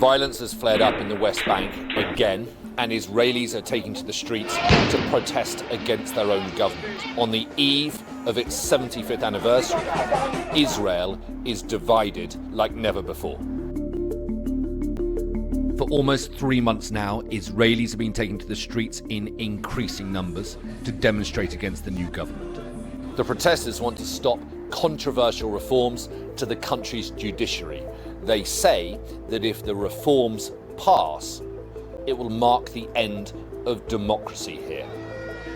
Violence has flared up in the West Bank again, and Israelis are taking to the streets to protest against their own government. On the eve of its 75th anniversary, Israel is divided like never before. For almost 3 months now, Israelis have been taking to the streets in increasing numbers to demonstrate against the new government. The protesters want to stop controversial reforms to the country's judiciary. They say that if the reforms pass, it will mark the end of democracy here.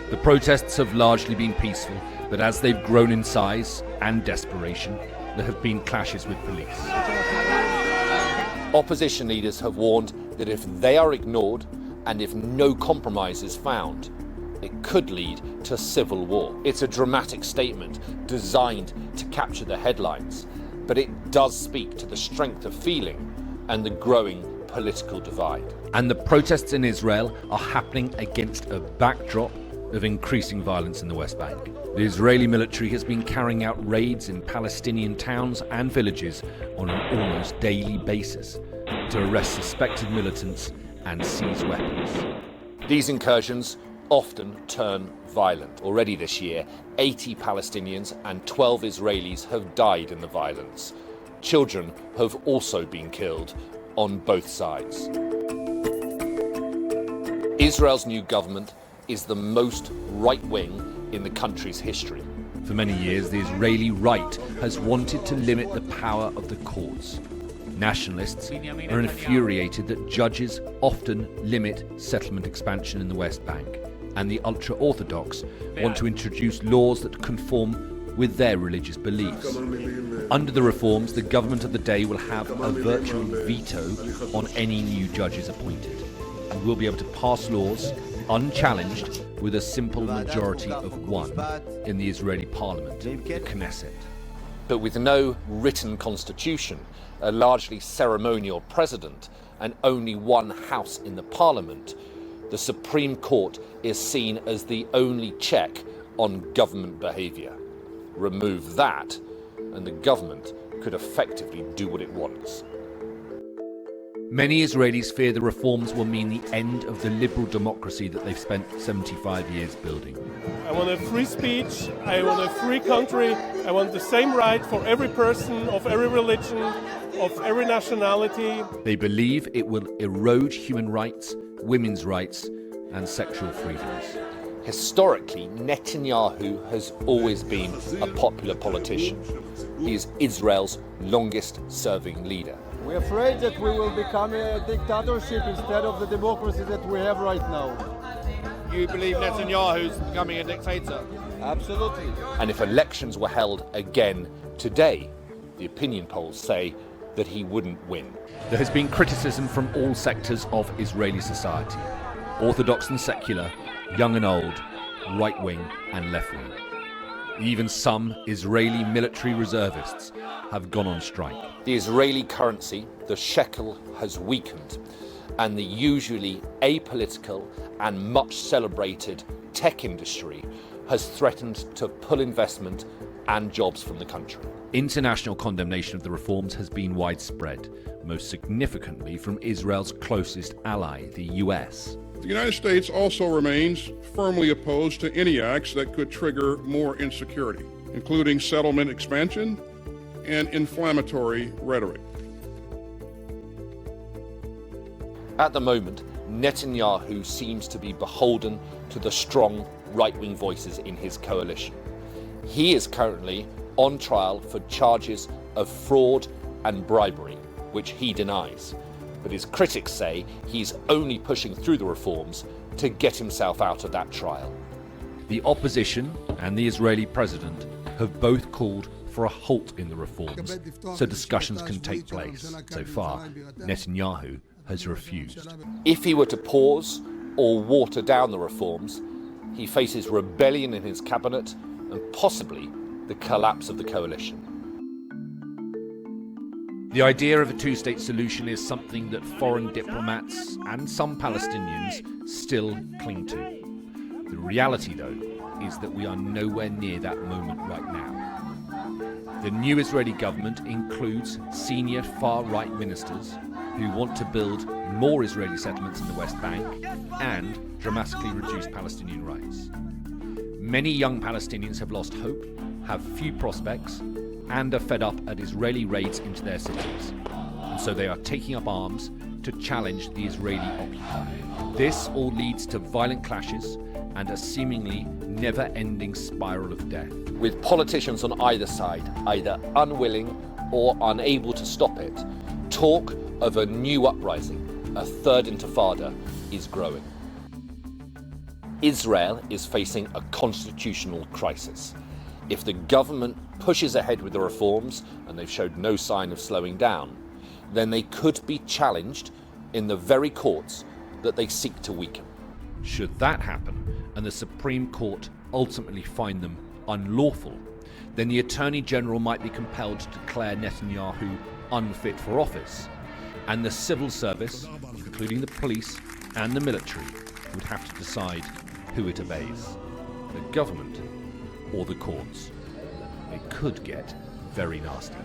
The protests have largely been peaceful, but as they've grown in size and desperation, there have been clashes with police. Opposition leaders have warned that if they are ignored and if no compromise is found, it could lead to civil war. It's a dramatic statement designed to capture the headlines, but it does speak to the strength of feeling and the growing political divide. And the protests in Israel are happening against a backdrop of increasing violence in the West Bank. The Israeli military has been carrying out raids in Palestinian towns and villages on an almost daily basis to arrest suspected militants and seize weapons. These incursions often turn violent. Already this year, 80 Palestinians and 12 Israelis have died in the violence. Children have also been killed on both sides. Israel's new government is the most right-wing in the country's history. For many years, the Israeli right has wanted to limit the power of the courts. Nationalists are infuriated that judges often limit settlement expansion in the West Bank, and the ultra-Orthodox want to introduce laws that conform with their religious beliefs. Under the reforms, the government of the day will have a virtual veto on any new judges appointed, and will be able to pass laws unchallenged with a simple majority of one in the Israeli parliament, the Knesset. But with no written constitution, a largely ceremonial president, and only one house in the parliament, the Supreme Court is seen as the only check on government behaviour. Remove that, and the government could effectively do what it wants. Many Israelis fear the reforms will mean the end of the liberal democracy that they've spent 75 years building. I want a free speech, I want a free country, I want the same right for every person of every religion, of every nationality. They believe it will erode human rights, women's rights, and sexual freedoms. Historically, Netanyahu has always been a popular politician. He is Israel's longest-serving leader. We're afraid that we will become a dictatorship instead of the democracy that we have right now. You believe Netanyahu's becoming a dictator? Absolutely. And if elections were held again today, the opinion polls say that he wouldn't win. There has been criticism from all sectors of Israeli society, orthodox and secular, young and old, right-wing and left-wing. Even some Israeli military reservists have gone on strike. The Israeli currency, the shekel, has weakened, and the usually apolitical and much celebrated tech industry has threatened to pull investment and jobs from the country. International condemnation of the reforms has been widespread, most significantly from Israel's closest ally, the US. The United States also remains firmly opposed to any acts that could trigger more insecurity, including settlement expansion and inflammatory rhetoric. At the moment, Netanyahu seems to be beholden to the strong right-wing voices in his coalition. He is currently on trial for charges of fraud and bribery, which he denies. But his critics say he's only pushing through the reforms to get himself out of that trial. The opposition and the Israeli president have both called for a halt in the reforms so discussions can take place. So far, Netanyahu has refused. If he were to pause or water down the reforms, he faces rebellion in his cabinet and possibly the collapse of the coalition. The idea of a two-state solution is something that foreign diplomats and some Palestinians still cling to. The reality, though, is that we are nowhere near that moment right now. The new Israeli government includes senior far-right ministers, who want to build more Israeli settlements in the West Bank and dramatically reduce Palestinian rights. Many young Palestinians have lost hope, have few prospects, and are fed up at Israeli raids into their cities. And so they are taking up arms to challenge the Israeli occupier. This all leads to violent clashes and a seemingly never-ending spiral of death. With politicians on either side either unwilling or unable to stop it, talk of a new uprising, a third intifada, is growing. Israel is facing a constitutional crisis. If the government pushes ahead with the reforms, and they've showed no sign of slowing down, then they could be challenged in the very courts that they seek to weaken. Should that happen, and the Supreme Court ultimately find them unlawful, then the Attorney General might be compelled to declare Netanyahu unfit for office, and the civil service, including the police and the military, would have to decide who it obeys, the government or the courts. It could get very nasty.